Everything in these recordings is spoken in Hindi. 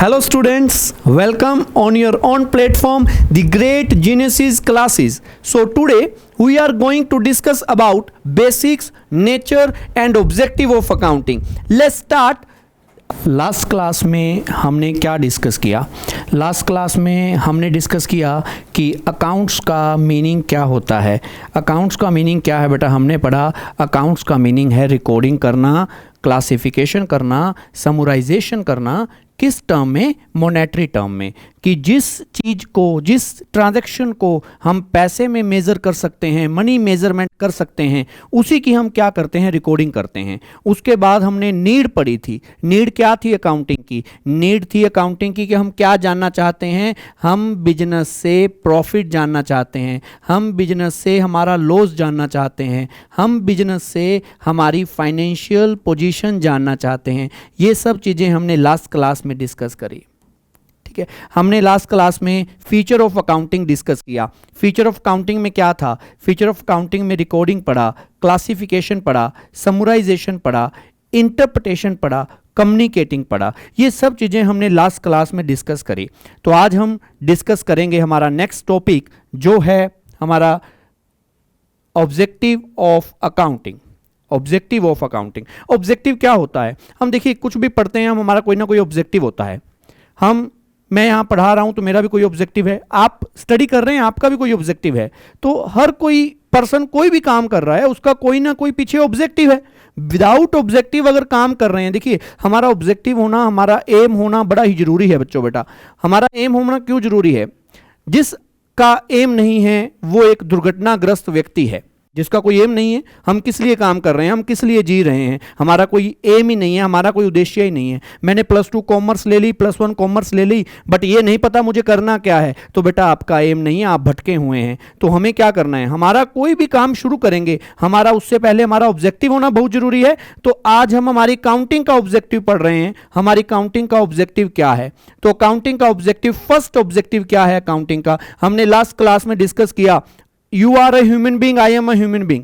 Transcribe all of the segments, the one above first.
Hello students, welcome on your own platform, the Great Genesis classes. So today we are going to discuss about basics, nature and objective of accounting. Let's start. Last class में हमने क्या डिस्कस किया? लास्ट क्लास में हमने डिस्कस किया कि अकाउंट्स का मीनिंग क्या होता है. अकाउंट्स का मीनिंग क्या है बेटा? हमने पढ़ा अकाउंट्स का मीनिंग है रिकॉर्डिंग करना, क्लासिफिकेशन करना, समराइजेशन करना. किस टर्म में? मॉनेटरी टर्म में. कि जिस चीज़ को, जिस ट्रांजैक्शन को हम पैसे में मेज़र कर सकते हैं, मनी मेज़रमेंट कर सकते हैं, उसी की हम क्या करते हैं? रिकॉर्डिंग करते हैं. उसके बाद हमने नीड पढ़ी थी. नीड क्या थी अकाउंटिंग की? नीड थी अकाउंटिंग की कि हम क्या जानना चाहते हैं? हम बिजनेस से प्रॉफिट जानना चाहते हैं, हम बिजनेस से हमारा लॉस जानना चाहते हैं, हम बिजनेस से हमारी फाइनेंशियल पोजीशन जानना चाहते हैं. ये सब चीज़ें हमने लास्ट क्लास में डिस्कस करी. ठीक है, हमने लास्ट क्लास में फीचर ऑफ अकाउंटिंग डिस्कस किया. फीचर ऑफ अकाउंटिंग में क्या था? फीचर ऑफ अकाउंटिंग में रिकॉर्डिंग पढ़ा, क्लासिफिकेशन पढ़ा, समराइजेशन पढ़ा, इंटरप्रिटेशन पढ़ा, कम्युनिकेटिंग पढ़ा. ये सब चीज़ें हमने लास्ट क्लास में डिस्कस करी. तो आज हम डिस्कस करेंगे हमारा नेक्स्ट टॉपिक जो है हमारा objective of accounting. Objective of accounting. Objective क्या होता है? हम देखिए कुछ भी पढ़ते हैं हम, हमारा कोई ना कोई ऑब्जेक्टिव होता है. मैं यहाँ पढ़ा रहा हूँ तो मेरा भी कोई ऑब्जेक्टिव है, आप स्टडी कर रहे हैं आपका भी कोई ऑब्जेक्टिव है. तो हर कोई पर्सन कोई भी काम कर रहा है उसका कोई ना कोई पीछे ऑब्जेक्टिव है. विदाउट ऑब्जेक्टिव अगर काम कर रहे हैं, देखिए हमारा ऑब्जेक्टिव होना, हमारा एम होना बड़ा ही जरूरी है बच्चों. बेटा हमारा एम होना क्यों जरूरी है? जिसका एम नहीं है वो एक दुर्घटनाग्रस्त व्यक्ति है. जिसका कोई एम नहीं है, हम किस लिए काम कर रहे हैं, हम किस लिए जी रहे हैं, हमारा कोई एम ही नहीं है, हमारा कोई उद्देश्य ही नहीं है. मैंने +2 कॉमर्स ले ली, +1 कॉमर्स ले ली, बट ये नहीं पता मुझे करना क्या है, तो बेटा आपका एम नहीं है, आप भटके हुए हैं. तो हमें क्या करना है? हमारा कोई भी काम शुरू करेंगे, हमारा उससे पहले हमारा ऑब्जेक्टिव होना बहुत जरूरी है. तो आज हम हमारी काउंटिंग का ऑब्जेक्टिव पढ़ रहे हैं. हमारी काउंटिंग का ऑब्जेक्टिव क्या है? तो अकाउंटिंग का ऑब्जेक्टिव, फर्स्ट ऑब्जेक्टिव क्या है अकाउंटिंग का? हमने लास्ट क्लास में डिस्कस किया. You are a human being, I am a human being.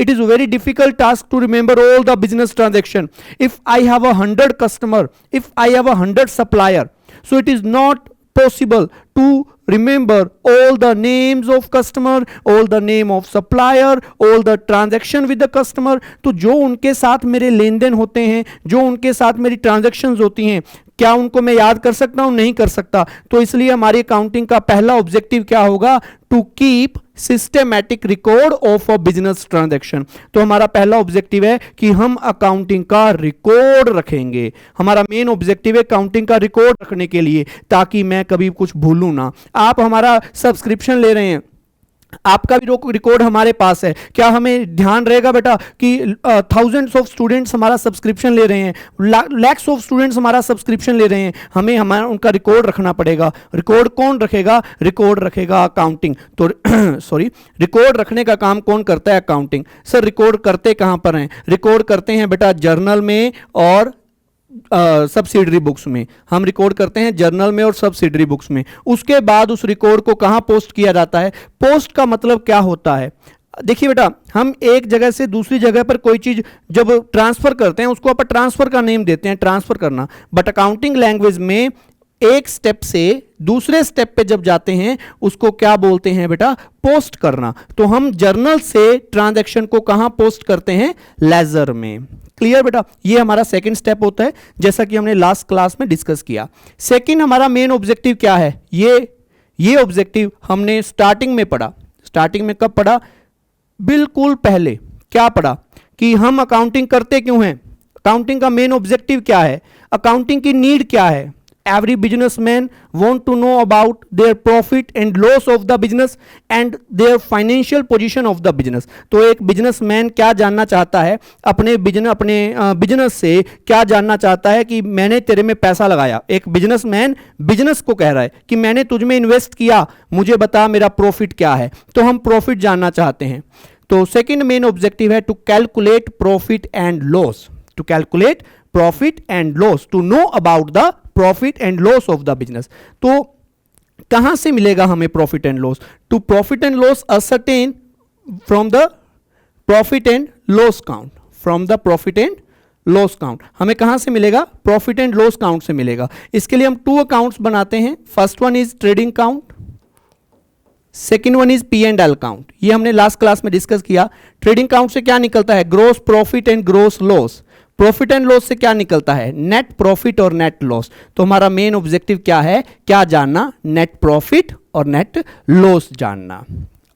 It is a very difficult task to remember all the business transaction. If I have 100 customer, if I have 100 supplier, so it is not possible to remember all the names of customer, all the name of supplier, all the transaction with the customer. तो जो उनके साथ मेरे लेन देन होते हैं, जो उनके साथ मेरी ट्रांजेक्शन्स होती हैं, क्या उनको मैं याद कर सकता हूं? नहीं कर सकता. तो इसलिए हमारी अकाउंटिंग का पहला ऑब्जेक्टिव क्या होगा? To keep systematic record of a business transaction. तो हमारा पहला ऑब्जेक्टिव है कि हम अकाउंटिंग का रिकॉर्ड रखेंगे. हमारा मेन ऑब्जेक्टिव है अकाउंटिंग का रिकॉर्ड रखने के लिए, ताकि मैं कभी कुछ भूलूं ना. आप हमारा सब्सक्रिप्शन ले रहे हैं, आपका भी रिकॉर्ड हमारे पास है. क्या हमें ध्यान रहेगा बेटा कि थाउजेंड्स ऑफ स्टूडेंट्स हमारा सब्सक्रिप्शन ले रहे हैं, लैक्स ऑफ स्टूडेंट्स हमारा सब्सक्रिप्शन ले रहे हैं, हमें हमारा उनका रिकॉर्ड रखना पड़ेगा. रिकॉर्ड कौन रखेगा? रिकॉर्ड रखेगा अकाउंटिंग. तो सॉरी, रिकॉर्ड रखने का काम कौन करता है? अकाउंटिंग. सर रिकॉर्ड करते कहां पर हैं? रिकॉर्ड करते हैं बेटा जर्नल में और सब्सिडरी बुक्स में. हम रिकॉर्ड करते हैं जर्नल में और सब्सिडरी बुक्स में. उसके बाद उस रिकॉर्ड को कहां पोस्ट किया जाता है? पोस्ट का मतलब क्या होता है? देखिए बेटा, हम एक जगह से दूसरी जगह पर कोई चीज जब ट्रांसफर करते हैं उसको अपन ट्रांसफर का नेम देते हैं, ट्रांसफर करना. बट अकाउंटिंग लैंग्वेज में एक स्टेप से दूसरे स्टेप पे जब जाते हैं उसको क्या बोलते हैं बेटा? पोस्ट करना. तो हम जर्नल से ट्रांजैक्शन को कहां पोस्ट करते हैं? लेजर में. क्लियर बेटा? ये हमारा सेकंड स्टेप होता है, जैसा कि हमने लास्ट क्लास में डिस्कस किया. सेकंड हमारा मेन ऑब्जेक्टिव क्या है? ये ऑब्जेक्टिव हमने स्टार्टिंग में पढ़ा. स्टार्टिंग में कब पढ़ा? बिल्कुल पहले. क्या पढ़ा? कि हम अकाउंटिंग करते क्यों हैं, अकाउंटिंग का मेन ऑब्जेक्टिव क्या है, अकाउंटिंग की नीड क्या है. Every businessman want to know about their profit and loss of the business and their financial position of the business. तो एक बिजनेसमैन क्या जानना चाहता है? अपने बिजनेस से क्या जानना चाहता है कि मैंने तेरे में पैसा लगाया. एक बिजनेसमैन बिजनेस को कह रहा है कि मैंने तुझ में इन्वेस्ट किया, मुझे बता मेरा प्रॉफिट क्या है. तो हम प्रॉफिट जानना चाहते हैं. तो सेकेंड मेन ऑब्जेक्टिव है to calculate profit and loss. To calculate profit and loss, to know about the profit and loss of the business. तो कहां से मिलेगा हमें profit and loss? To profit and loss ascertain from the profit and loss account. From the profit and loss account. हमें कहां से मिलेगा? प्रॉफिट एंड लॉस काउंट से मिलेगा। इसके लिए हम 2 अकाउंट्स बनाते हैं। First one is trading account, second one is P&L account. ये हमने लास्ट क्लास में डिस्कस किया। ट्रेडिंग काउंट से क्या निकलता है? Gross profit and gross loss. Profit and loss से क्या निकलता है? नेट प्रॉफिट और नेट लॉस। तो हमारा मेन ऑब्जेक्टिव क्या है? क्या जानना? नेट प्रॉफिट और नेट लॉस जानना।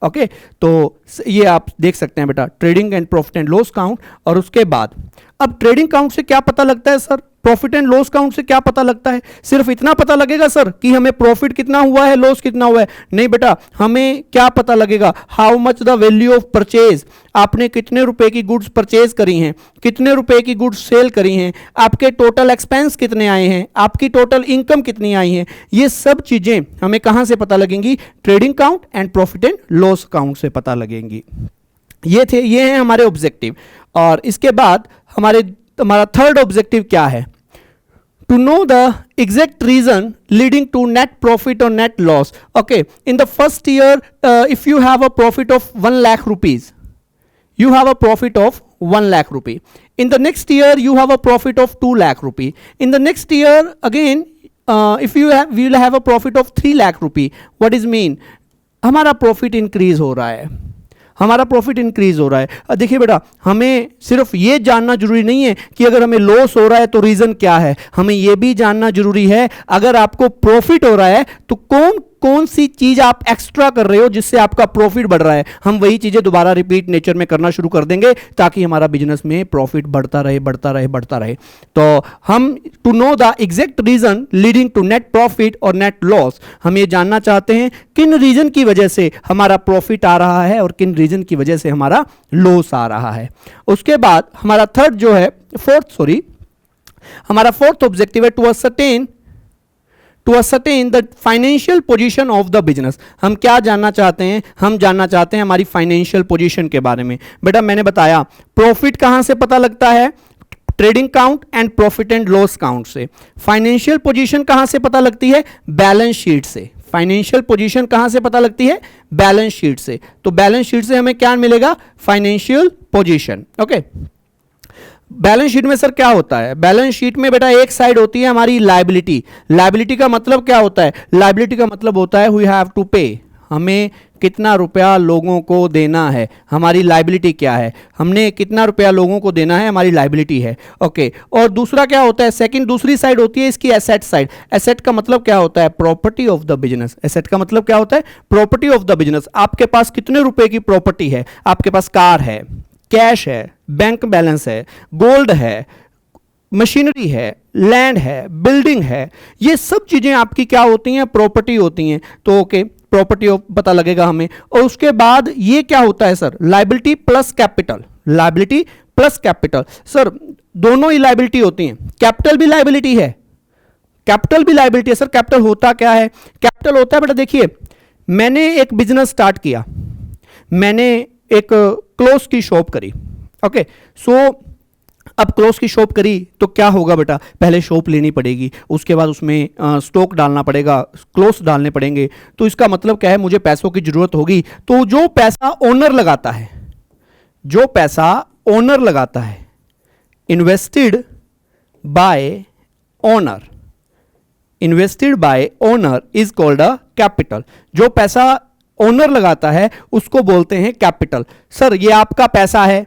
ओके तो ये आप देख सकते हैं बेटा, trading and profit and loss count. और उसके बाद अब ट्रेडिंग काउंट से क्या पता लगता है sir? Profit and loss count से क्या पता लगता है? सिर्फ इतना पता लगेगा सर कि हमें प्रॉफिट कितना हुआ है, लॉस कितना हुआ है? नहीं बेटा, हमें क्या पता लगेगा? How much the value of purchase. आपने कितने रुपए की गुड्स परचेज करी हैं, कितने रुपए की गुड्स सेल करी हैं, आपके टोटल एक्सपेंस कितने आए हैं, आपकी टोटल इनकम कितनी आई है। ये सब चीजें हमें कहां से पता लगेंगी? Trading count and profit and loss count से पता लगेंगी। ये हैं हमारे ऑब्जेक्टिव। और इसके बाद हमारा थर्ड ऑब्जेक्टिव क्या है? To know the exact reason leading to net profit और net loss. Okay, in the first year if you have a profit of 1 lakh rupees, you have a profit of 1 lakh rupee. In the next year you have a profit of 2 lakh rupee. In the next year again if you will have a profit of 3 lakh rupee. What is mean? हमारा प्रॉफिट इंक्रीज हो रहा है, हमारा प्रॉफिट इंक्रीज हो रहा है। देखिए बेटा, हमें सिर्फ ये जानना जरूरी नहीं है कि अगर हमें लॉस हो रहा है तो रीजन क्या है, हमें ये भी जानना जरूरी है अगर आपको प्रॉफिट हो रहा है तो कौन कौन सी चीज आप एक्स्ट्रा कर रहे हो जिससे आपका प्रॉफिट बढ़ रहा है। हम वही चीजें दोबारा रिपीट नेचर में करना शुरू कर देंगे ताकि हमारा बिजनेस में प्रॉफिट बढ़ता रहे बढ़ता रहे बढ़ता रहे। तो हम to know the exact reason leading to net profit और नेट लॉस, हम ये जानना चाहते हैं किन रीजन की वजह से हमारा प्रॉफिट आ रहा है और किन रीजन की वजह से हमारा लॉस आ रहा है। उसके बाद हमारा हमारा फोर्थ ऑब्जेक्टिव है to ascertain the financial position of the business. हम क्या जानना चाहते हैं? हम जानना चाहते हैं हमारी फाइनेंशियल पोजीशन के बारे में। बेटा मैंने बताया प्रॉफिट कहां से पता लगता है? Trading count and profit and loss count से। फाइनेंशियल पोजीशन कहां से पता लगती है? बैलेंस शीट से। फाइनेंशियल पोजीशन कहां से पता लगती है? बैलेंस शीट से। तो बैलेंस शीट से हमें क्या मिलेगा? Financial position. Okay, balance sheet में सर क्या होता है? बैलेंस शीट में बेटा एक साइड होती है हमारी लायबिलिटी। लायबिलिटी का मतलब क्या होता है? लायबिलिटी का मतलब होता है वी हैव टू पे, हमें कितना रुपया लोगों को देना है, हमारी लायबिलिटी क्या है, हमने कितना रुपया लोगों को देना है, हमारी लायबिलिटी है। ओके, और दूसरा क्या होता है? सेकंड दूसरी साइड होती है इसकी एसेट साइड। एसेट का मतलब क्या होता है? Property of the business. Asset का मतलब क्या होता है? Property of the business. आपके पास कितने रुपए की प्रॉपर्टी है? आपके पास कार है, कैश है, बैंक बैलेंस है, गोल्ड है, मशीनरी है, लैंड है, बिल्डिंग है, ये सब चीजें आपकी क्या होती हैं? प्रॉपर्टी होती हैं। तो ओके, प्रॉपर्टी पता लगेगा हमें। और उसके बाद ये क्या होता है sir? Liability plus capital. Liability plus capital. Sir दोनों ही लायबिलिटी होती हैं, कैपिटल भी लायबिलिटी है, कैपिटल भी लायबिलिटी है। सर कैपिटल होता क्या है? कैपिटल होता है बेटा, देखिए मैंने एक बिजनेस स्टार्ट किया, मैंने एक क्लोथ की शॉप करी। ओके, सो अब क्लोथ की शॉप करी तो क्या होगा बेटा? पहले शॉप लेनी पड़ेगी, उसके बाद उसमें स्टॉक डालना पड़ेगा, क्लोथ्स डालने पड़ेंगे। तो इसका मतलब क्या है? मुझे पैसों की जरूरत होगी। तो जो पैसा ओनर लगाता है, जो पैसा ओनर लगाता है, invested bye owner, invested bye owner is called a capital. जो पैसा ओनर लगाता है उसको बोलते हैं कैपिटल। सर ये आपका पैसा है,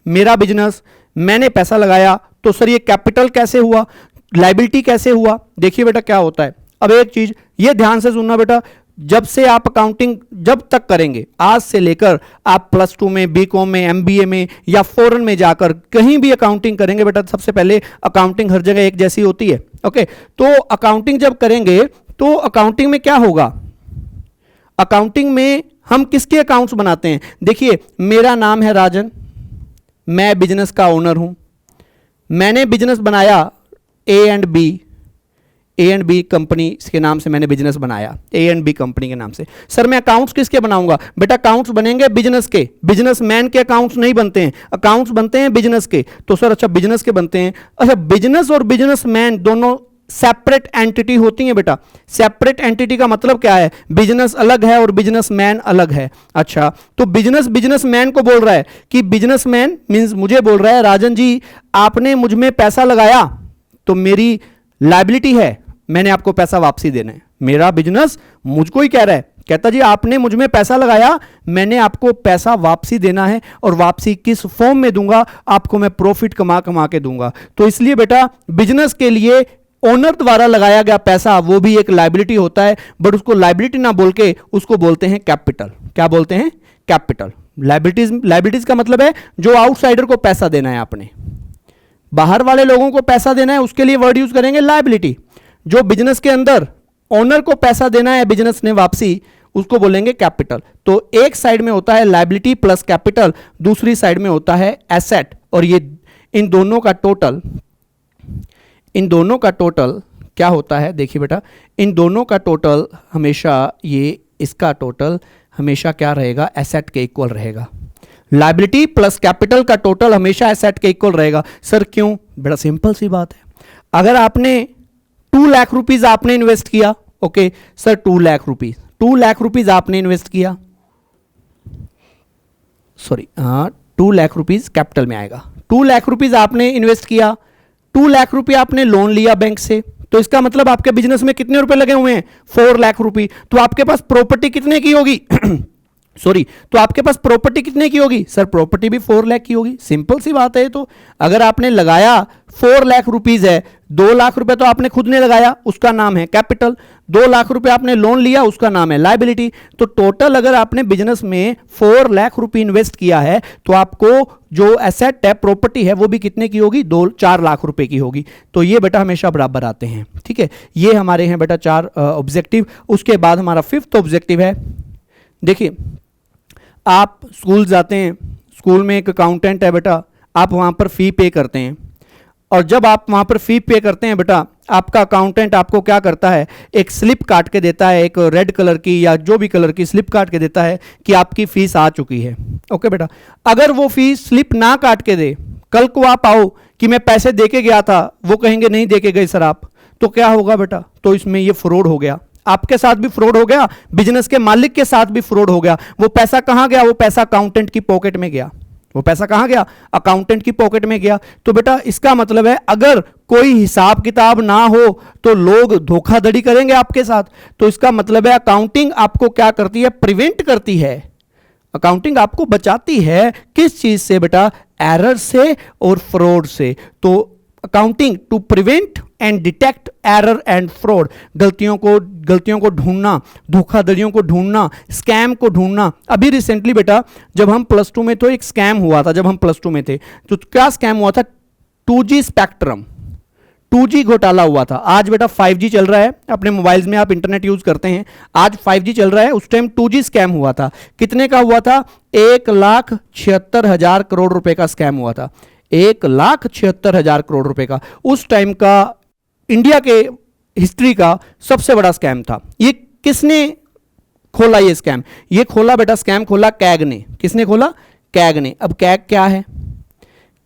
मेरा बिजनेस, मैंने पैसा लगाया, तो सर ये कैपिटल कैसे हुआ, लायबिलिटी कैसे हुआ? देखिए बेटा क्या होता है। अब एक चीज ये ध्यान से सुनना बेटा, जब से आप अकाउंटिंग जब तक करेंगे, आज से लेकर आप +2 में, बीकॉम में, एमबीए में या फॉरेन में जाकर कहीं भी अकाउंटिंग करेंगे बेटा, सबसे पहले अकाउंटिंग हर जगह एक जैसी होती है। ओके, तो अकाउंटिंग जब करेंगे तो अकाउंटिंग में क्या होगा? अकाउंटिंग में हम किसके अकाउंट्स बनाते हैं? देखिए मेरा नाम है राजन, मैं बिजनेस का ओनर हूं, मैंने बिजनेस बनाया A&B कंपनी के नाम से मैंने बिजनेस बनाया, A&B कंपनी के नाम से। सर मैं अकाउंट्स किसके बनाऊंगा? बेटा अकाउंट्स बनेंगे बिजनेस के, बिजनेसमैन के अकाउंट्स नहीं बनते हैं, अकाउंट्स बनते हैं बिजनेस के। तो सर अच्छा बिजनेस के बनते हैं। अच्छा बिजनेस और बिजनेसमैन दोनों सेपरेट एंटिटी होती हैं बेटा। सेपरेट एंटिटी का मतलब क्या है? बिजनेस अलग है और बिजनेसमैन अलग है। अच्छा, तो बिजनेसमैन को बोल रहा है कि बिजनेसमैन मींस मुझे बोल रहा है राजन जी आपने मुझ में पैसा लगाया तो मेरी लायबिलिटी है, मैंने आपको पैसा वापसी देना है। मेरा बिजनेस मुझको ही कह रहा है, कहता जी आपने मुझ में पैसा लगाया, मैंने आपको पैसा वापसी देना है और वापसी किस फॉर्म में दूंगा? आपको मैं प्रॉफिट कमा कमा के दूंगा। तो इसलिए बेटा बिजनेस के लिए ओनर द्वारा लगाया गया पैसा वो भी एक लायबिलिटी होता है, बट उसको लायबिलिटी ना बोल के उसको बोलते हैं कैपिटल। क्या बोलते हैं? कैपिटल। लायबिलिटीज का मतलब है जो आउटसाइडर को पैसा देना है, आपने बाहर वाले लोगों को पैसा देना है, उसके लिए वर्ड यूज करेंगे लायबिलिटी। जो बिजनेस के अंदर ओनर को पैसा देना है बिजनेस ने वापसी, उसको बोलेंगे कैपिटल। तो एक साइड में होता है लायबिलिटी प्लस कैपिटल, दूसरी साइड में होता है एसेट। और ये इन दोनों का टोटल क्या होता है? देखिए बेटा, इन दोनों का टोटल हमेशा इसका टोटल हमेशा क्या रहेगा? एसेट के इक्वल रहेगा। लायबिलिटी प्लस कैपिटल का टोटल हमेशा एसेट के इक्वल रहेगा। सर क्यों? बड़ा सिंपल सी बात है। अगर आपने 2 लाख रुपीज आपने इन्वेस्ट किया, ओके सर 2 लाख रुपीज आपने इन्वेस्ट किया, सॉरी हाँ 2 लाख रुपीज कैपिटल में आएगा। 2 लाख रुपीज आपने इन्वेस्ट किया, 2 लाख रुपए आपने लोन लिया बैंक से, तो इसका मतलब आपके बिजनेस में कितने रुपए लगे हुए हैं? 4 लाख रुपए। तो आपके पास प्रॉपर्टी कितने की होगी? सॉरी, तो आपके पास प्रॉपर्टी कितने की होगी? सर प्रॉपर्टी भी 4 लाख की होगी। सिंपल सी बात है। तो अगर आपने लगाया 4 लाख रुपीज है, 2 लाख रुपए तो आपने खुद ने लगाया, उसका नाम है कैपिटल। 2 लाख रुपए आपने लोन लिया, उसका नाम है लायबिलिटी। तो टोटल अगर आपने बिजनेस में 4 लाख रुपए इन्वेस्ट किया है तो आपको जो एसेट है प्रॉपर्टी है वो भी कितने की होगी? 4 लाख रुपए की होगी। तो ये बेटा हमेशा बराबर आते हैं। ठीक है, ये हमारे हैं बेटा 4 ऑब्जेक्टिव। उसके बाद हमारा 5th ऑब्जेक्टिव है। देखिए आप स्कूल जाते हैं, स्कूल में एक अकाउंटेंट है बेटा, आप वहाँ पर फ़ी पे करते हैं, और जब आप वहाँ पर फ़ी पे करते हैं बेटा, आपका अकाउंटेंट आपको क्या करता है? एक स्लिप काट के देता है, एक रेड कलर की या जो भी कलर की स्लिप काट के देता है कि आपकी फ़ीस आ चुकी है। ओके बेटा, अगर वो फ़ीस स्लिप ना काट के दे, कल को आप आओ कि मैं पैसे दे के गया था, वो कहेंगे नहीं दे के गए सर आप, तो क्या होगा बेटा? तो इसमें ये फ्रॉड हो गया। आपके साथ भी फ्रॉड हो गया, बिजनेस के मालिक के साथ भी फ्रॉड हो गया। वो पैसा कहां गया? वो पैसा अकाउंटेंट की पॉकेट में गया। वो पैसा कहां गया? अकाउंटेंट की पॉकेट में गया। तो बेटा इसका मतलब है अगर कोई हिसाब किताब ना हो तो लोग धोखाधड़ी करेंगे आपके साथ। तो इसका मतलब है अकाउंटिंग आपको क्या करती है? प्रिवेंट करती है। अकाउंटिंग आपको बचाती है किस चीज से बेटा? एरर से और फ्रॉड से। तो accounting to prevent and detect error and fraud, गलतियों को ढूंढना, धोखाधड़ियों को ढूंढना, स्कैम को ढूंढना। अभी रिसेंटली बेटा जब हम प्लस 2 में तो एक स्कैम हुआ था, जब हम प्लस 2 में थे तो क्या स्कैम हुआ था? 2G स्पेक्ट्रम, 2G घोटाला हुआ था। आज बेटा 5G चल रहा है, अपने मोबाइल्स में आप इंटरनेट यूज करते हैं, आज 5G चल रहा है। उस टाइम 2G स्कैम हुआ था। कितने का हुआ था? 1,76,000 करोड़ रुपए का स्कैम हुआ था। 1,76,000 करोड़ रुपए का उस टाइम का इंडिया के हिस्ट्री का सबसे बड़ा स्कैम था। ये किसने खोला ये स्कैम? ये खोला बेटा, स्कैम खोला कैग ने। किसने खोला? कैग ने। अब कैग क्या है?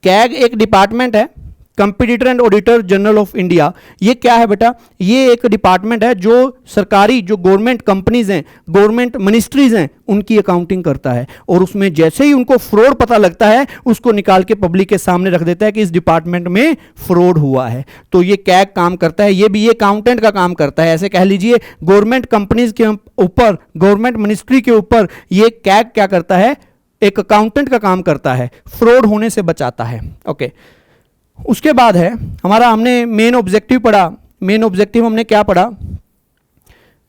कैग एक डिपार्टमेंट है, competitor and auditor general of India. ये क्या है बेटा? ये एक डिपार्टमेंट है जो सरकारी, जो गवर्नमेंट कंपनीज हैं, गवर्नमेंट मिनिस्ट्रीज हैं, उनकी अकाउंटिंग करता है। और उसमें जैसे ही उनको फ्रॉड पता लगता है उसको निकाल के पब्लिक के सामने रख देता है कि इस डिपार्टमेंट में फ्रॉड हुआ है। तो ये कैग काम करता है, ये भी ये अकाउंटेंट का काम करता है। ऐसे कह लीजिए गवर्नमेंट कंपनीज के ऊपर, गवर्नमेंट मिनिस्ट्री के ऊपर ये कैग क्या करता है? एक अकाउंटेंट का काम करता है, फ्रॉड होने से बचाता है। ओके, उसके बाद है हमारा, हमने मेन ऑब्जेक्टिव पढ़ा। मेन ऑब्जेक्टिव हमने क्या पढ़ा?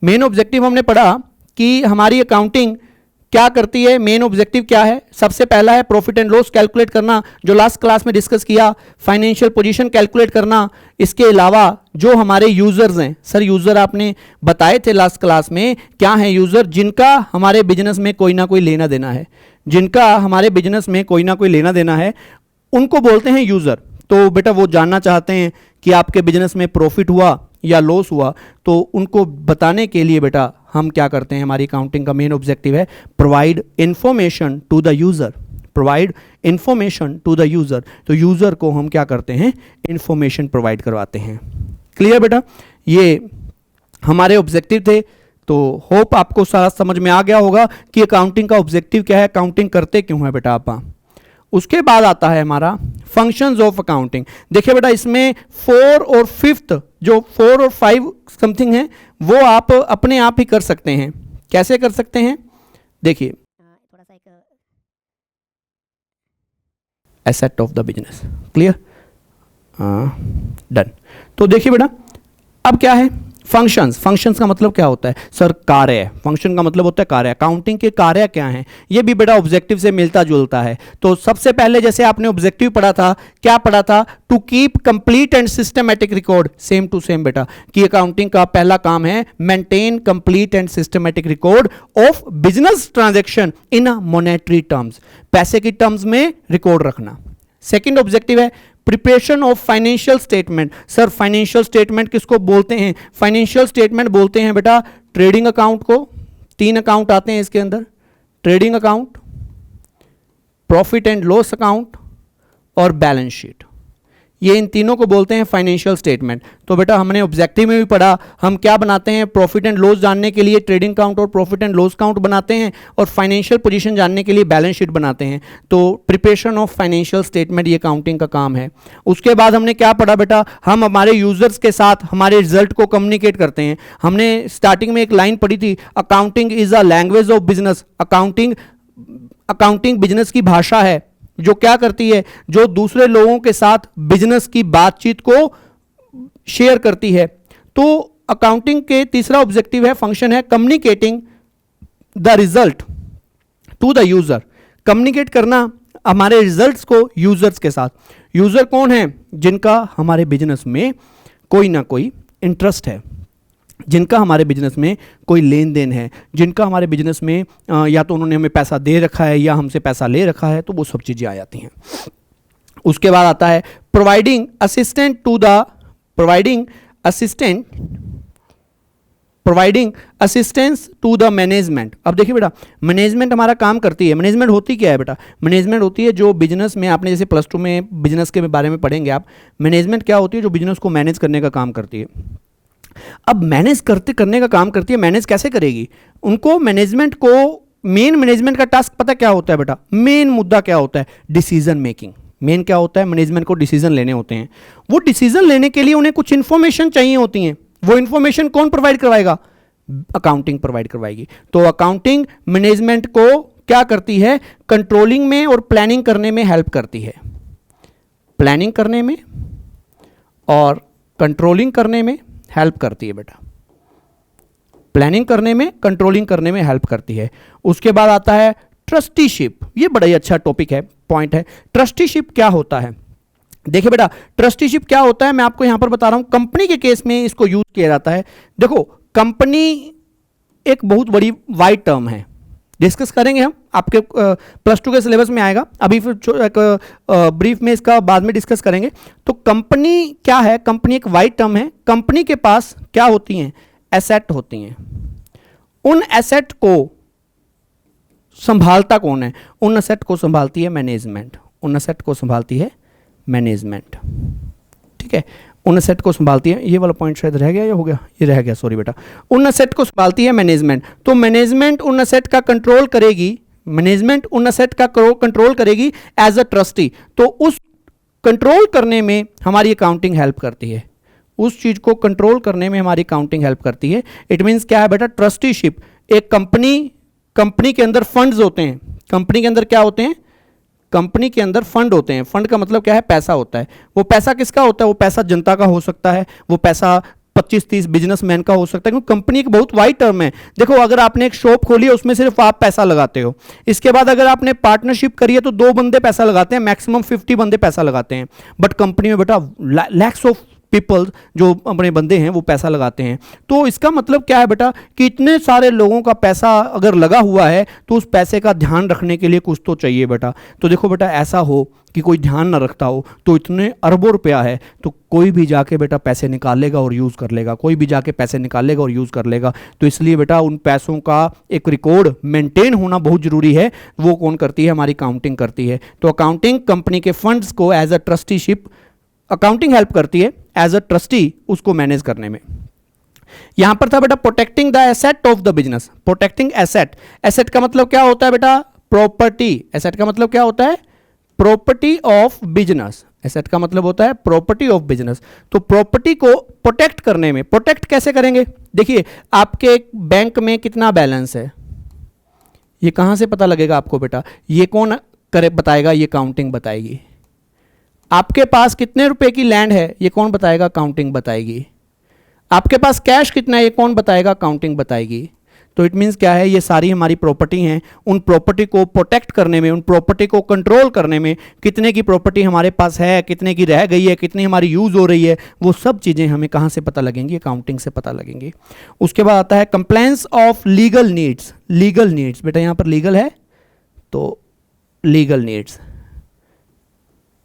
मेन ऑब्जेक्टिव हमने पढ़ा कि हमारी अकाउंटिंग क्या करती है। मेन ऑब्जेक्टिव क्या है? सबसे पहला है प्रॉफिट एंड लॉस कैलकुलेट करना, जो लास्ट क्लास में डिस्कस किया। फाइनेंशियल पोजीशन कैलकुलेट करना। इसके अलावा जो हमारे यूजर्स हैं, सर यूजर आपने बताए थे लास्ट क्लास में, क्या है यूजर? जिनका हमारे बिजनेस में कोई ना कोई लेना देना है, जिनका हमारे बिजनेस में कोई ना कोई लेना देना है, उनको बोलते हैं यूजर। तो बेटा वो जानना चाहते हैं कि आपके बिजनेस में प्रॉफिट हुआ या लॉस हुआ, तो उनको बताने के लिए बेटा हम क्या करते हैं? हमारी अकाउंटिंग का मेन ऑब्जेक्टिव है provide information to the user. Provide information to the user. तो यूजर को हम क्या करते हैं? इंफॉर्मेशन प्रोवाइड करवाते हैं। क्लियर बेटा, ये हमारे ऑब्जेक्टिव थे। तो होप आपको सारा समझ में आ गया होगा कि अकाउंटिंग का ऑब्जेक्टिव क्या है, अकाउंटिंग करते क्यों है बेटा आप। उसके बाद आता है हमारा फंक्शंस ऑफ अकाउंटिंग। देखिए बेटा इसमें 4 और 5th, जो 4 और 5 समथिंग है वो आप अपने आप ही कर सकते हैं। कैसे कर सकते हैं, देखिए थोड़ा सा एक asset of the business, clear, done. तो देखिए बेटा अब क्या है, फंक्शंस। फंक्शंस का मतलब क्या होता है सर, कार्य। फंक्शन का मतलब होता है कार्य। अकाउंटिंग के कार्य क्या हैं, ये भी बेटा ऑब्जेक्टिव से मिलता जुलता है। तो सबसे पहले जैसे आपने ऑब्जेक्टिव पढ़ा था, क्या पढ़ा था, to keep complete and systematic record, same to same बेटा, कि अकाउंटिंग का पहला काम है maintain complete and systematic record of business transaction in monetary terms, पैसे की टर्म्स में रिकॉर्ड रखना। सेकेंड ऑब्जेक्टिव है preparation of financial statement. Sir financial statement किसको बोलते हैं, फाइनेंशियल स्टेटमेंट बोलते हैं बेटा ट्रेडिंग अकाउंट को। 3 अकाउंट आते हैं इसके अंदर, trading account, profit and loss account और बैलेंस शीट। ये इन तीनों को बोलते हैं फाइनेंशियल स्टेटमेंट। तो बेटा हमने ऑब्जेक्टिव में भी पढ़ा, हम क्या बनाते हैं, प्रॉफिट एंड लॉस जानने के लिए ट्रेडिंग अकाउंट और प्रॉफिट एंड लॉस अकाउंट बनाते हैं, और फाइनेंशियल पोजीशन जानने के लिए बैलेंस शीट बनाते हैं। तो प्रिपरेशन ऑफ फाइनेंशियल स्टेटमेंट ये अकाउंटिंग का काम है। उसके बाद हमने क्या पढ़ा बेटा, हम हमारे यूजर्स के साथ हमारे रिजल्ट को कम्युनिकेट करते हैं। हमने स्टार्टिंग में एक लाइन पढ़ी थी, accounting is a language of business. Accounting business की भाषा है जो क्या करती है, जो दूसरे लोगों के साथ बिजनेस की बातचीत को शेयर करती है। तो अकाउंटिंग के तीसरा ऑब्जेक्टिव है, फंक्शन है communicating the result to the user. Communicate करना हमारे रिजल्ट्स को यूजर्स के साथ। यूजर कौन है, जिनका हमारे बिजनेस में कोई ना कोई इंटरेस्ट है, जिनका हमारे बिजनेस में कोई लेन देन है, जिनका हमारे बिजनेस में या तो उन्होंने हमें पैसा दे रखा है या हमसे पैसा ले रखा है, तो वो सब चीज़ें आ जाती हैं। उसके बाद आता है providing assistance to the management. अब देखिए बेटा मैनेजमेंट हमारा काम करती है। मैनेजमेंट होती क्या है बेटा, मैनेजमेंट होती है जो बिजनेस में, आपने जैसे +2 में बिजनेस के बारे में पढ़ेंगे आप, मैनेजमेंट क्या होती है, जो बिजनेस को मैनेज करने का काम करती है। अब मैनेज करने का काम करती है, मैनेज कैसे करेगी उनको, मैनेजमेंट को मेन मैनेजमेंट का टास्क पता क्या होता है बेटा, मेन मुद्दा क्या होता है, डिसीजन मेकिंग। मेन क्या होता है, मैनेजमेंट को डिसीजन लेने होते हैं। वो डिसीजन लेने के लिए उन्हें कुछ इंफॉर्मेशन चाहिए होती हैं। वो इंफॉर्मेशन कौन प्रोवाइड करवाएगा, अकाउंटिंग प्रोवाइड करवाएगी। तो अकाउंटिंग मैनेजमेंट को क्या करती है, कंट्रोलिंग में और प्लानिंग करने में हेल्प करती है। प्लानिंग करने में और कंट्रोलिंग करने में हेल्प करती है बेटा, प्लानिंग करने में, कंट्रोलिंग करने में हेल्प करती है। उसके बाद आता है ट्रस्टीशिप। ये बड़ा ही अच्छा टॉपिक है, पॉइंट है। ट्रस्टीशिप क्या होता है, देखिए बेटा ट्रस्टीशिप क्या होता है, मैं आपको यहां पर बता रहा हूं। कंपनी के केस में इसको यूज किया जाता है। देखो कंपनी एक बहुत बड़ी वाइड टर्म है, डिस्कस करेंगे हम, आपके +2 के सिलेबस में आएगा। अभी फिर एक ब्रीफ में इसका बाद में डिस्कस करेंगे। तो कंपनी क्या है, कंपनी एक वाइड टर्म है। कंपनी के पास क्या होती हैं, एसेट होती हैं। उन एसेट को संभालता कौन है, उन एसेट को संभालती है मैनेजमेंट। उन एसेट को संभालती है मैनेजमेंट, ठीक है, उन एसेट को संभालती है। ये वाला पॉइंट शायद रह गया या हो गया, ये रह गया, सॉरी बेटा। उन एसेट को संभालती है मैनेजमेंट। तो मैनेजमेंट उन एसेट का कंट्रोल करेगी, मैनेजमेंट उन एसेट का कंट्रोल करेगी एज अ ट्रस्टी। तो उस कंट्रोल करने में हमारी अकाउंटिंग हेल्प करती है, उस चीज को कंट्रोल करने में हमारी अकाउंटिंग हेल्प करती है। इट मींस क्या है बेटा, ट्रस्टीशिप। एक कंपनी के अंदर फंड्स होते हैं। कंपनी के अंदर क्या होते हैं, कंपनी के अंदर फंड होते हैं। फंड का मतलब क्या है, पैसा होता है। वो पैसा किसका होता है, वो पैसा जनता का हो सकता है, वो पैसा 25-30 बिजनेसमैन का हो सकता है, क्योंकि कंपनी एक बहुत वाइड टर्म है। देखो अगर आपने एक शॉप खोली है, उसमें सिर्फ आप पैसा लगाते हो। इसके बाद अगर आपने पार्टनरशिप करी है तो 2 बंदे पैसा लगाते हैं, मैक्सिमम 50 बंदे पैसा लगाते हैं। बट कंपनी में बेटा लैक्स ऑफ पीपल जो अपने बंदे हैं वो पैसा लगाते हैं। तो इसका मतलब क्या है बेटा, कि इतने सारे लोगों का पैसा अगर लगा हुआ है तो उस पैसे का ध्यान रखने के लिए कुछ तो चाहिए बेटा। तो देखो बेटा ऐसा हो कि कोई ध्यान ना रखता हो तो इतने अरबों रुपया है, तो कोई भी जाके बेटा पैसे निकालेगा और यूज़ कर लेगा, कोई भी जाके पैसे निकालेगा और यूज़ कर लेगा। तो इसलिए बेटा उन पैसों का एक रिकॉर्ड मेंटेन होना बहुत ज़रूरी है। वो कौन करती है, हमारी अकाउंटिंग करती है। तो अकाउंटिंग कंपनी के फंड्स को as a trusteeship accounting help करती है एज अ ट्रस्टी उसको मैनेज करने में। यहां पर था बेटा protecting the asset of the business. Protecting asset, asset का मतलब क्या होता है बेटा? प्रॉपर्टी। एसेट का मतलब क्या होता है? Property of business. एसेट का मतलब होता है प्रॉपर्टी ऑफ बिजनेस। तो प्रॉपर्टी को प्रोटेक्ट करने में, प्रोटेक्ट कैसे करेंगे? देखिए आपके बैंक में कितना बैलेंस है, ये कहां से पता लगेगा आपको बेटा? ये कौन करे बताएगा? ये काउंटिंग बताएगी। आपके पास कितने रुपए की लैंड है, ये कौन बताएगा? काउंटिंग बताएगी। आपके पास कैश कितना है, ये कौन बताएगा? काउंटिंग बताएगी। तो इट मीन्स क्या है? ये सारी हमारी प्रॉपर्टी हैं। उन प्रॉपर्टी को प्रोटेक्ट करने में, उन प्रॉपर्टी को कंट्रोल करने में, कितने की प्रॉपर्टी हमारे पास है, कितने की रह गई है, कितनी हमारी यूज हो रही है, वो सब चीज़ें हमें कहाँ से पता लगेंगी? अकाउंटिंग से पता लगेंगी। उसके बाद आता है compliance of legal needs. Legal needs बेटा यहाँ पर लीगल है तो legal needs,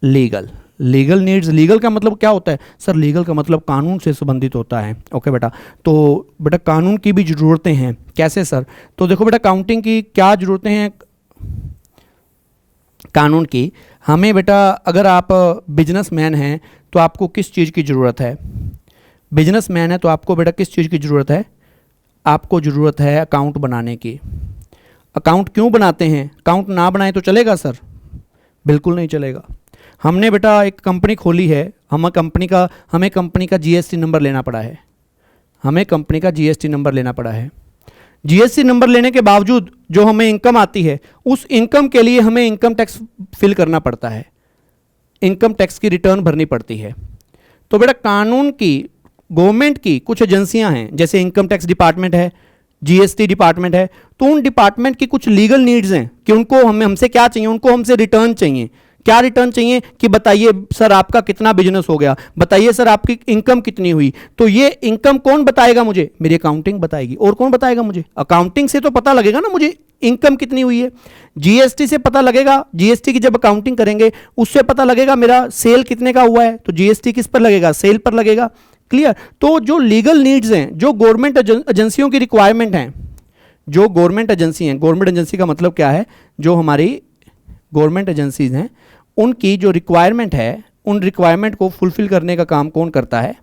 legal legal needs. Legal का मतलब क्या होता है सर? लीगल का मतलब कानून से संबंधित होता है। ओके बेटा, तो बेटा कानून की भी ज़रूरतें हैं। कैसे सर? तो देखो बेटा काउंटिंग की क्या ज़रूरतें हैं कानून की? हमें बेटा अगर आप बिजनेसमैन हैं तो आपको किस चीज़ की ज़रूरत है? बिजनेसमैन है तो आपको बेटा किस चीज़ की ज़रूरत है? आपको ज़रूरत है अकाउंट बनाने की। अकाउंट क्यों बनाते हैं? अकाउंट ना बनाए तो चलेगा सर? बिल्कुल नहीं चलेगा। हमने बेटा एक कंपनी खोली है, हमें कंपनी का जीएसटी नंबर लेना पड़ा है। हमें कंपनी का जीएसटी नंबर लेना पड़ा है। जीएसटी नंबर लेने के बावजूद जो हमें इनकम आती है, उस इनकम के लिए हमें इनकम टैक्स फिल करना पड़ता है, इनकम टैक्स की रिटर्न भरनी पड़ती है। तो बेटा कानून की, गवर्नमेंट की कुछ एजेंसियां हैं, जैसे इनकम टैक्स डिपार्टमेंट है, जीएसटी डिपार्टमेंट है, तो उन डिपार्टमेंट की कुछ लीगल नीड्स हैं कि उनको हमसे क्या चाहिए? उनको हमसे रिटर्न चाहिए। क्या रिटर्न चाहिए? कि बताइए सर आपका कितना बिजनेस हो गया, बताइए सर आपकी इनकम कितनी हुई। तो ये इनकम कौन बताएगा मुझे? मेरी अकाउंटिंग बताएगी। और कौन बताएगा मुझे? अकाउंटिंग से तो पता लगेगा ना मुझे इनकम कितनी हुई है। जीएसटी से पता लगेगा, जीएसटी की जब अकाउंटिंग करेंगे उससे पता लगेगा मेरा सेल कितने का हुआ है, तो जीएसटी किस पर लगेगा? सेल पर लगेगा। क्लियर? तो जो लीगल नीड्स हैं, जो गवर्नमेंट एजेंसियों की रिक्वायरमेंट हैं, जो गवर्नमेंट एजेंसी हैं, गवर्नमेंट एजेंसी का मतलब क्या है? जो हमारी गवर्नमेंट एजेंसीज हैं उनकी जो रिक्वायरमेंट है, उन रिक्वायरमेंट को फुलफिल करने का काम कौन करता है?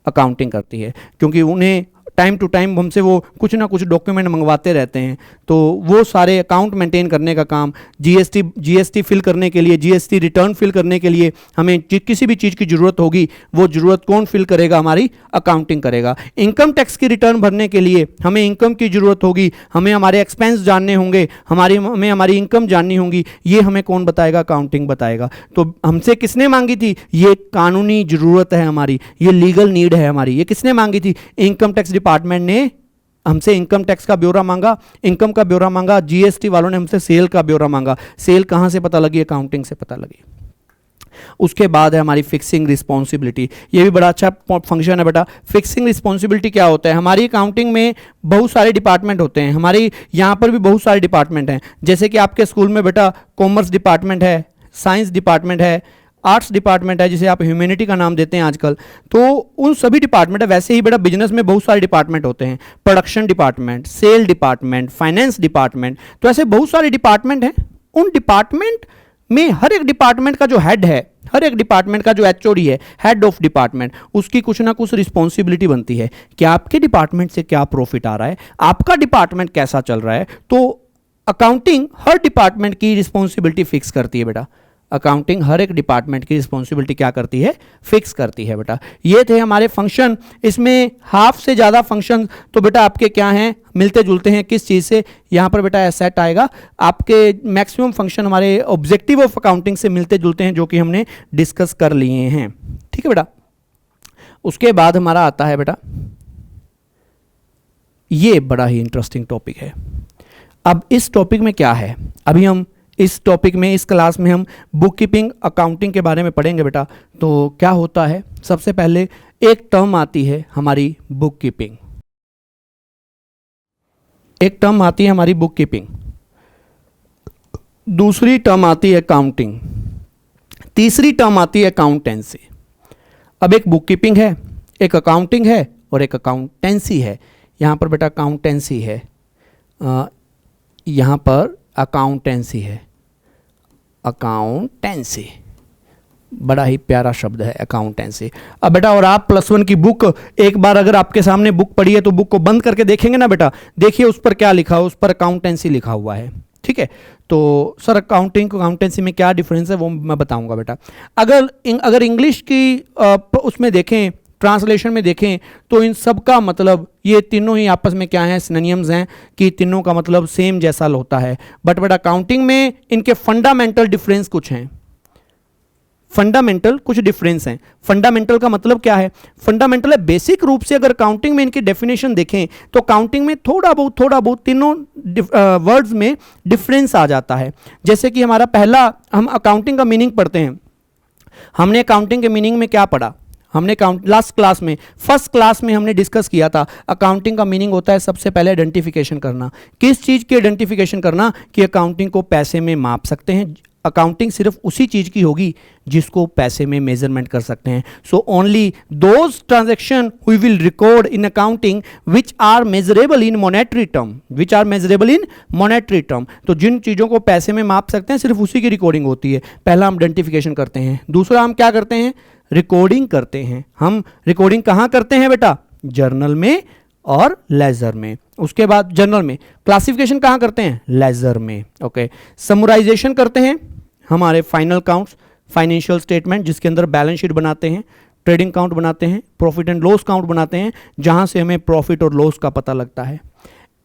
अकाउंटिंग करती है। क्योंकि उन्हें टाइम टू टाइम हमसे वो कुछ ना कुछ डॉक्यूमेंट मंगवाते रहते हैं, तो वो सारे अकाउंट मेंटेन करने का काम, जीएसटी फिल करने के लिए, जीएसटी रिटर्न फिल करने के लिए हमें किसी भी चीज़ की ज़रूरत होगी, वो ज़रूरत कौन फिल करेगा? हमारी अकाउंटिंग करेगा। इनकम टैक्स की रिटर्न भरने के लिए हमें इनकम की ज़रूरत होगी, हमें हमारे एक्सपेंस जानने होंगे, हमें हमारी इनकम जाननी होगी, ये हमें कौन बताएगा? अकाउंटिंग बताएगा। तो हमसे किसने मांगी थी? ये कानूनी ज़रूरत है हमारी, ये लीगल नीड है हमारी। ये किसने मांगी थी? इनकम टैक्स डिपार्टमेंट ने हमसे इनकम टैक्स का ब्यौरा मांगा, इनकम का ब्यौरा मांगा। जीएसटी वालों ने हमसे सेल का ब्यौरा मांगा। सेल कहां से पता लगी? अकाउंटिंग से पता लगी। उसके बाद है हमारी फिक्सिंग रिस्पॉन्सिबिलिटी। ये भी बड़ा अच्छा फंक्शन है बेटा। फिक्सिंग रिस्पॉन्सिबिलिटी क्या होता है? हमारी अकाउंटिंग में बहुत सारे डिपार्टमेंट होते हैं, हमारी यहाँ पर भी बहुत सारे डिपार्टमेंट हैं। जैसे कि आपके स्कूल में बेटा कॉमर्स डिपार्टमेंट है, साइंस डिपार्टमेंट है, आर्ट्स डिपार्टमेंट है, जिसे आप ह्यूमैनिटी का नाम देते हैं आजकल। तो उन सभी डिपार्टमेंट है। वैसे ही बेटा बिजनेस में बहुत सारे डिपार्टमेंट होते हैं, production department, sale department, finance department. तो ऐसे बहुत सारे डिपार्टमेंट हैं। उन डिपार्टमेंट में हर एक डिपार्टमेंट का जो हेड है, हर एक डिपार्टमेंट का जो एचओडी है, हेड ऑफ डिपार्टमेंट, उसकी कुछ ना कुछ रिस्पॉन्सिबिलिटी बनती है कि आपके डिपार्टमेंट से क्या प्रॉफिट आ रहा है, आपका डिपार्टमेंट कैसा चल रहा है। तो अकाउंटिंग हर डिपार्टमेंट की रिस्पॉन्सिबिलिटी फिक्स करती है बेटा। अकाउंटिंग हर एक डिपार्टमेंट की रिस्पॉन्सिबिलिटी क्या करती है? फिक्स करती है बेटा। ये थे हमारे फंक्शन। इसमें हाफ से ज़्यादा फंक्शन तो बेटा आपके क्या हैं? मिलते जुलते हैं। किस चीज़ से? यहाँ पर बेटा एसेट आएगा। आपके मैक्सिमम फंक्शन हमारे ऑब्जेक्टिव ऑफ अकाउंटिंग से मिलते जुलते हैं, जो कि हमने डिस्कस कर लिए हैं। ठीक है बेटा। उसके बाद हमारा आता है बेटा, ये बड़ा ही इंटरेस्टिंग टॉपिक है। अब इस टॉपिक में क्या है? अभी हम इस टॉपिक में, इस क्लास में हम बुक कीपिंग अकाउंटिंग के बारे में पढ़ेंगे बेटा। तो क्या होता है? सबसे पहले एक टर्म आती है हमारी बुक कीपिंग। एक टर्म आती है हमारी बुक कीपिंग, दूसरी टर्म आती है अकाउंटिंग, तीसरी टर्म आती है अकाउंटेंसी। अब एक बुक कीपिंग है, एक अकाउंटिंग है और एक अकाउंटेंसी है। यहाँ पर बेटा अकाउंटेंसी है, यहाँ पर अकाउंटेंसी है, अकाउंटेंसी। बड़ा ही प्यारा शब्द है अकाउंटेंसी। अब बेटा और आप +1 की बुक एक बार अगर आपके सामने बुक पड़ी है तो बुक को बंद करके देखेंगे ना बेटा, देखिए उस पर क्या लिखा है, उस पर अकाउंटेंसी लिखा हुआ है। ठीक है, तो सर अकाउंटेंसी में क्या डिफरेंस है वो मैं बताऊंगा बेटा। अगर इंग्लिश की उसमें देखें, ट्रांसलेशन में देखें, तो इन सब का मतलब ये तीनों ही आपस में क्या है, सिनोनिम्स हैं कि तीनों का मतलब सेम जैसा होता है। बट अकाउंटिंग में इनके फंडामेंटल डिफरेंस कुछ हैं, फंडामेंटल कुछ डिफरेंस हैं। फंडामेंटल का मतलब क्या है, फंडामेंटल है बेसिक रूप से अगर काउंटिंग में इनकी डेफिनेशन देखें तो काउंटिंग में थोड़ा बहुत तीनों वर्ड्स में डिफरेंस आ जाता है। जैसे कि हमारा पहला, हम अकाउंटिंग का मीनिंग पढ़ते हैं। हमने अकाउंटिंग के मीनिंग में क्या पढ़ा, हमने लास्ट क्लास में, फर्स्ट क्लास में हमने डिस्कस किया था अकाउंटिंग का मीनिंग होता है सबसे पहले आइडेंटिफिकेशन करना। किस चीज़ की आइडेंटिफिकेशन करना, कि अकाउंटिंग को पैसे में माप सकते हैं। अकाउंटिंग सिर्फ उसी चीज़ की होगी जिसको पैसे में मेजरमेंट कर सकते हैं। So only those transaction we will record in accounting which are measurable in monetary term, which are measurable in monetary term. तो जिन चीज़ों को पैसे में माप सकते हैं सिर्फ उसी की रिकॉर्डिंग होती है। पहला हम आइडेंटिफिकेशन करते हैं, दूसरा हम क्या करते हैं, रिकॉर्डिंग करते हैं। हम रिकॉर्डिंग कहाँ करते हैं बेटा, जर्नल में और लेजर में। उसके बाद जर्नल में, क्लासिफिकेशन कहाँ करते हैं, लेजर में। ओके, समराइजेशन करते हैं हमारे फाइनल काउंट्स, फाइनेंशियल स्टेटमेंट जिसके अंदर बैलेंस शीट बनाते हैं, ट्रेडिंग काउंट बनाते हैं, प्रॉफिट एंड लॉस काउंट बनाते हैं जहां से हमें प्रॉफिट और लॉस का पता लगता है।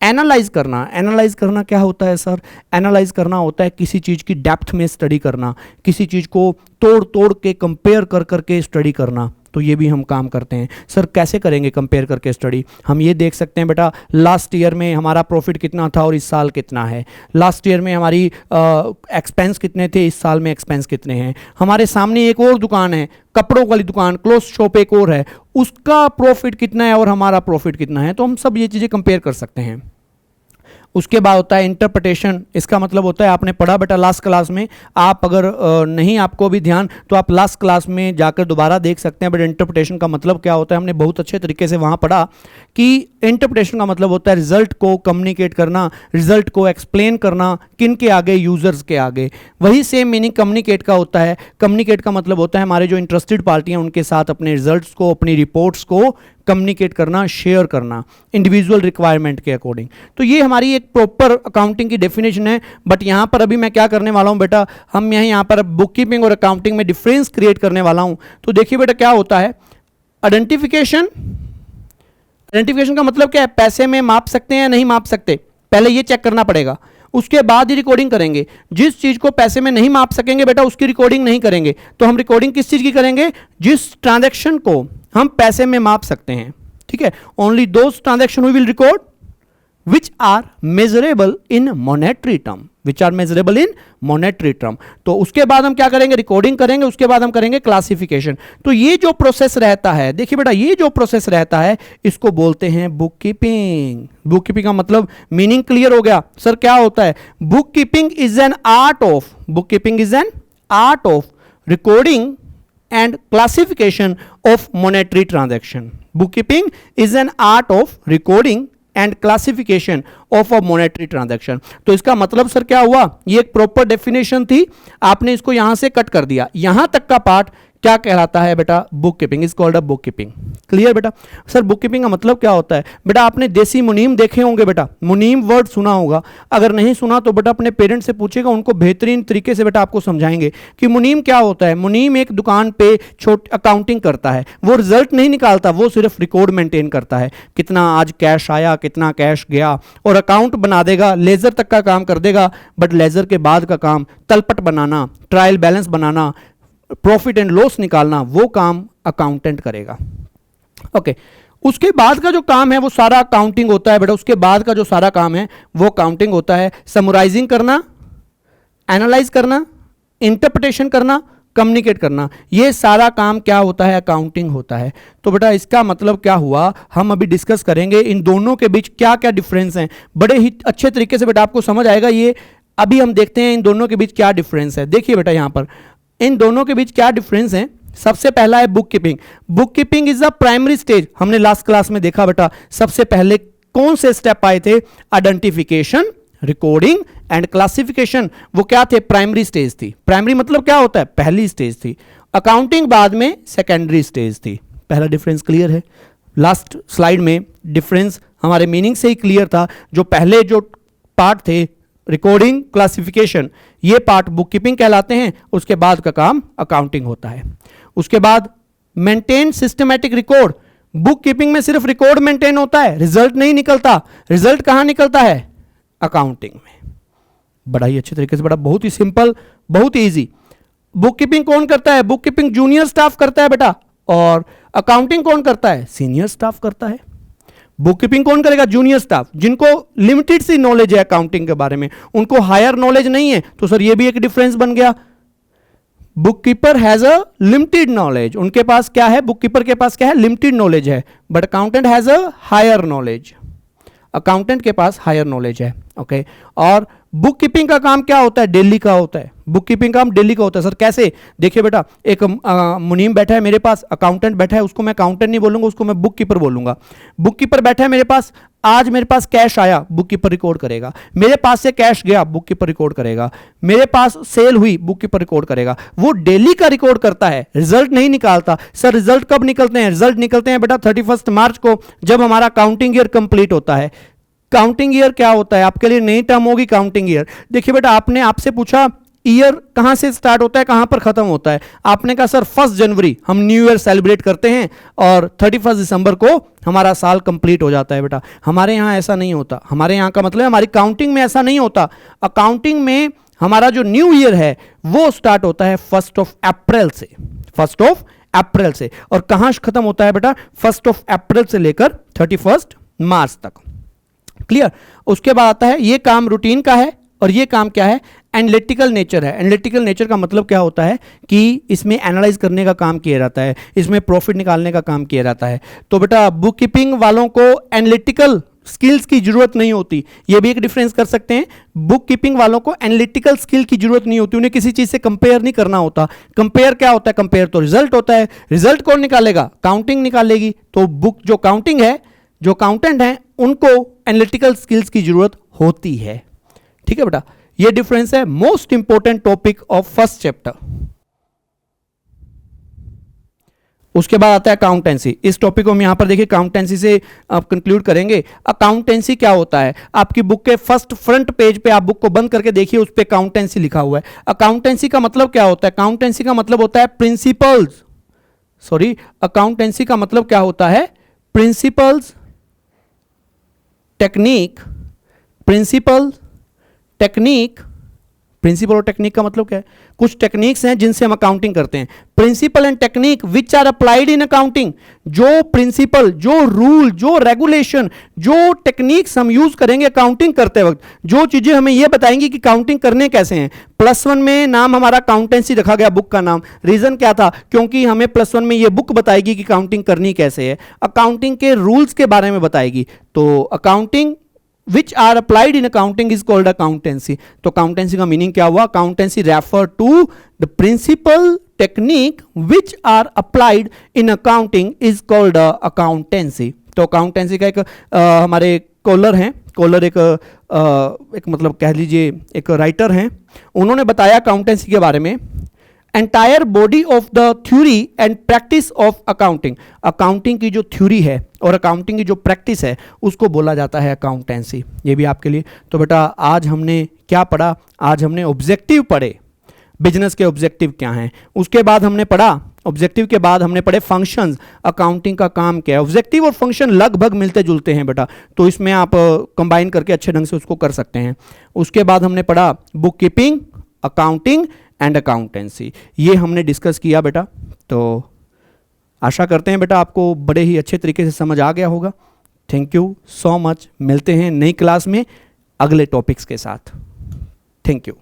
एनालाइज करना, एनालाइज करना क्या होता है सर, एनालाइज करना होता है किसी चीज़ की डेप्थ में स्टडी करना, किसी चीज़ को तोड़ तोड़ के कंपेयर कर करके स्टडी करना। तो ये भी हम काम करते हैं। सर कैसे करेंगे कंपेयर करके स्टडी, हम ये देख सकते हैं बेटा लास्ट ईयर में हमारा प्रॉफिट कितना था और इस साल कितना है, लास्ट ईयर में हमारी एक्सपेंस कितने थे, इस साल में एक्सपेंस कितने हैं। हमारे सामने एक और दुकान है, कपड़ों वाली दुकान, क्लोथ शॉप एक और है, उसका प्रॉफिट कितना है और हमारा प्रॉफिट कितना है। तो हम सब ये चीज़ें कंपेयर कर सकते हैं। उसके बाद होता है इंटरप्रिटेशन। इसका मतलब होता है, आपने पढ़ा बेटा लास्ट क्लास में, आप अगर नहीं आपको भी ध्यान तो आप लास्ट क्लास में जाकर दोबारा देख सकते हैं। बट इंटरप्रिटेशन का मतलब क्या होता है, हमने बहुत अच्छे तरीके से वहाँ पढ़ा कि इंटरप्रिटेशन का मतलब होता है रिजल्ट को कम्युनिकेट करना, रिजल्ट को एक्सप्लेन करना, किन के आगे, यूजर्स के आगे। वही सेम मीनिंग कम्युनिकेट का होता है। कम्युनिकेट का मतलब होता है हमारे जो इंटरेस्टेड पार्टी हैं उनके साथ अपने रिजल्ट्स को, अपनी रिपोर्ट्स को कम्युनिकेट करना, शेयर करना इंडिविजुअल रिक्वायरमेंट के अकॉर्डिंग। तो ये हमारी एक प्रॉपर अकाउंटिंग की डेफिनेशन है। बट यहाँ पर अभी मैं क्या करने वाला हूँ बेटा, हम यहाँ पर बुक कीपिंग और अकाउंटिंग में डिफरेंस क्रिएट करने वाला हूँ। तो देखिए बेटा क्या होता है, आइडेंटिफिकेशन। आइडेंटिफिकेशन का मतलब क्या है, पैसे में माप सकते हैं या नहीं माप सकते, पहले ये चेक करना पड़ेगा। उसके बाद ही रिकॉर्डिंग करेंगे। जिस चीज़ को पैसे में नहीं माप सकेंगे बेटा उसकी रिकॉर्डिंग नहीं करेंगे। तो हम रिकॉर्डिंग किस चीज़ की करेंगे, जिस ट्रांजैक्शन को हम पैसे में माप सकते हैं। ठीक है, only those transaction we will record which are measurable in monetary term, which are measurable in monetary term. तो उसके बाद हम क्या करेंगे, रिकॉर्डिंग करेंगे, उसके बाद हम करेंगे क्लासिफिकेशन। तो ये जो प्रोसेस रहता है, देखिए बेटा ये जो प्रोसेस रहता है इसको बोलते हैं बुक कीपिंग। बुक कीपिंग का मतलब मीनिंग क्लियर हो गया सर, क्या होता है, book keeping is an art of, book keeping is an art of recording and classification of monetary transaction. Bookkeeping is an art of recording and classification of a monetary transaction. तो इसका मतलब सर क्या हुआ, ये एक प्रॉपर डेफिनेशन थी, आपने इसको यहां से कट कर दिया। यहां तक का पार्ट क्या कहलाता है बेटा, book keeping is called a book keeping. Clear बेटा। सर बुक कीपिंग का मतलब क्या होता है बेटा, आपने देसी मुनीम देखे होंगे बेटा, मुनीम वर्ड सुना होगा, अगर नहीं सुना तो बेटा अपने पेरेंट्स से पूछेगा, उनको बेहतरीन तरीके से बेटा आपको समझाएंगे कि मुनीम क्या होता है। मुनीम एक दुकान पे अकाउंटिंग करता है, वो रिजल्ट नहीं निकालता, वो सिर्फ रिकॉर्ड मेंटेन करता है, कितना आज कैश आया, कितना कैश गया, और अकाउंट बना देगा, लेजर तक का काम कर देगा। बट लेजर के बाद का काम, तलपट बनाना, ट्रायल बैलेंस बनाना, प्रॉफिट एंड लॉस निकालना, वो काम अकाउंटेंट करेगा। ओके, उसके बाद का जो काम है वो सारा अकाउंटिंग होता है बेटा। उसके बाद का जो सारा काम है वो अकाउंटिंग होता है। समराइजिंग करना, एनालाइज करना, इंटरप्रिटेशन करना, कम्युनिकेट करना, ये सारा काम क्या होता है, अकाउंटिंग होता है। तो बेटा इसका मतलब क्या हुआ, हम अभी डिस्कस करेंगे इन दोनों के बीच क्या क्या डिफरेंस हैं। बड़े ही अच्छे तरीके से बेटा आपको समझ आएगा ये। अभी हम देखते हैं इन दोनों के बीच क्या डिफरेंस है। देखिए बेटा यहां पर इन दोनों के बीच क्या डिफरेंस है। सबसे पहला है book keeping. Book keeping is the primary stage. हमने लास्ट क्लास में देखा बेटा, सबसे पहले कौन से स्टेप आए थे, आइडेंटिफिकेशन, रिकॉर्डिंग एंड क्लासिफिकेशन वो क्या थे, प्राइमरी स्टेज थी। प्राइमरी मतलब क्या होता है, पहली स्टेज थी। अकाउंटिंग बाद में सेकेंडरी स्टेज थी। पहला डिफरेंस क्लियर है। लास्ट स्लाइड में डिफरेंस हमारे मीनिंग से ही क्लियर था। जो पहले जो पार्ट थे रिकॉर्डिंग क्लासिफिकेशन, ये पार्ट बुक कीपिंग कहलाते हैं। उसके बाद का काम अकाउंटिंग होता है। उसके बाद maintain systematic record. Book keeping में सिर्फ रिकॉर्ड मेंटेन होता है, रिजल्ट नहीं निकलता। रिजल्ट कहां निकलता है, अकाउंटिंग में। बड़ा ही अच्छे तरीके से, बड़ा बहुत ही सिंपल, बहुत ही इजी। बुक कीपिंग कौन करता है, बुक कीपिंग जूनियर स्टाफ करता है बेटा, और अकाउंटिंग कौन करता है, सीनियर स्टाफ करता है। बुक कीपिंग कौन करेगा, जूनियर स्टाफ, जिनको लिमिटेड सी नॉलेज है अकाउंटिंग के बारे में, उनको हायर नॉलेज नहीं है। तो सर ये भी एक डिफरेंस बन गया। Book keeper has a limited knowledge, उनके पास क्या है, बुक कीपर के पास क्या है, लिमिटेड नॉलेज है। But accountant has a higher knowledge, accountant के पास हायर नॉलेज है। ओके, और बुक कीपिंग का काम क्या होता है, डेली का होता है। बुक कीपिंग काम डेली का होता है। सर कैसे, देखिए बेटा, एक मुनीम बैठा है मेरे पास, अकाउंटेंट बैठा है, उसको मैं अकाउंटेंट नहीं बोलूंगा, उसको मैं बुक कीपर बोलूंगा। बुक कीपर बैठा है मेरे पास, आज मेरे पास कैश आया, बुक कीपर रिकॉर्ड करेगा। मेरे पास से कैश गया, बुक कीपर रिकॉर्ड करेगा। मेरे पास सेल हुई, बुक कीपर रिकॉर्ड करेगा। वो डेली का रिकॉर्ड करता है, रिजल्ट नहीं निकालता। सर रिजल्ट कब निकलते हैं, रिजल्ट निकलते हैं बेटा 31 मार्च को, जब हमारा काउंटिंग ईयर कंप्लीट होता है। काउंटिंग ईयर क्या होता है, आपके लिए नई टर्म होगी काउंटिंग ईयर। देखिए बेटा, आपने आपसे पूछा ईयर कहां से स्टार्ट होता है, कहां पर खत्म होता है। आपने कहा सर 1 जनवरी हम न्यू ईयर सेलिब्रेट करते हैं और 31 दिसंबर को हमारा साल कंप्लीट हो जाता है। बेटा हमारे यहां ऐसा नहीं होता। हमारे यहां का मतलब हमारी काउंटिंग में ऐसा नहीं होता। अकाउंटिंग में हमारा जो न्यू ईयर है वो स्टार्ट होता है 1 अप्रैल से, 1 अप्रैल से। और कहां खत्म होता है बेटा, 1 अप्रैल से लेकर 31 मार्च तक। क्लियर। उसके बाद आता है, ये काम रूटीन का है और ये काम क्या है, एनालिटिकल नेचर है। एनालिटिकल नेचर का मतलब क्या होता है कि इसमें एनालाइज करने का काम किया जाता है, इसमें प्रॉफिट निकालने का काम किया जाता है। तो बेटा बुक कीपिंग वालों को एनालिटिकल स्किल्स की जरूरत नहीं होती। ये भी एक डिफरेंस कर सकते हैं। बुक कीपिंग वालों को एनालिटिकल स्किल की जरूरत नहीं होती, उन्हें किसी चीज से कंपेयर नहीं करना होता। कंपेयर क्या होता है, कंपेयर तो रिजल्ट होता है। रिजल्ट कौन निकालेगा, काउंटिंग निकालेगी। तो बुक जो काउंटिंग है, जो अकाउंटेंट हैं, उनको एनालिटिकल स्किल्स की जरूरत होती है। ठीक है बेटा, ये डिफरेंस है। Most important topic of first chapter. उसके बाद आता है अकाउंटेंसी। इस टॉपिक को हम यहां पर देखिए अकाउंटेंसी से आप कंक्लूड करेंगे। अकाउंटेंसी क्या होता है, आपकी बुक के फर्स्ट फ्रंट पेज पे आप बुक को बंद करके देखिए, उस पे अकाउंटेंसी लिखा हुआ है। अकाउंटेंसी का मतलब क्या होता है, अकाउंटेंसी का मतलब होता है प्रिंसिपल्स, सॉरी, अकाउंटेंसी का मतलब क्या होता है, principles, technique, principle, technique. Principle और टेक्निक का मतलब क्या है, कुछ टेक्निक्स हैं जिनसे हम अकाउंटिंग करते हैं। Principle and technique which are applied in accounting. जो प्रिंसिपल, जो रूल, जो रेगुलेशन, जो टेक्निक्स हम यूज करेंगे अकाउंटिंग करते वक्त, जो चीजें हमें यह बताएंगी कि काउंटिंग करने कैसे हैं। +1 में नाम हमारा अकाउंटेंसी रखा गया, बुक का नाम। रीजन क्या था, क्योंकि हमें +1 में यह बुक बताएगी कि काउंटिंग करनी कैसे है, अकाउंटिंग के रूल्स के बारे में बताएगी। तो accounting which are applied in accounting is called accountancy। तो accountancy का मीनिंग क्या हुआ, accountancy refer to the principal technique which are applied in accounting is called accountancy। तो accountancy का एक हमारे कॉलर हैं, कॉलर एक मतलब कह लीजिए एक राइटर हैं, उन्होंने बताया accountancy के बारे में, entire body of the theory and practice of accounting. Accounting की जो थ्योरी है और अकाउंटिंग की जो प्रैक्टिस है उसको बोला जाता है अकाउंटेंसी। ये भी आपके लिए। तो बेटा आज हमने क्या पढ़ा, आज हमने ऑब्जेक्टिव पढ़े, बिजनेस के ऑब्जेक्टिव क्या हैं। उसके बाद हमने पढ़ा, ऑब्जेक्टिव के बाद हमने पढ़े फंक्शंस, अकाउंटिंग का काम क्या है। ऑब्जेक्टिव और फंक्शन लगभग मिलते जुलते हैं बेटा, तो इसमें आप कंबाइन करके अच्छे ढंग से उसको कर सकते हैं। उसके बाद हमने पढ़ा book keeping, accounting and accountancy, ये हमने डिस्कस किया बेटा। तो आशा करते हैं बेटा आपको बड़े ही अच्छे तरीके से समझ आ गया होगा। Thank you so much. मिलते हैं नई क्लास में अगले टॉपिक्स के साथ। Thank you.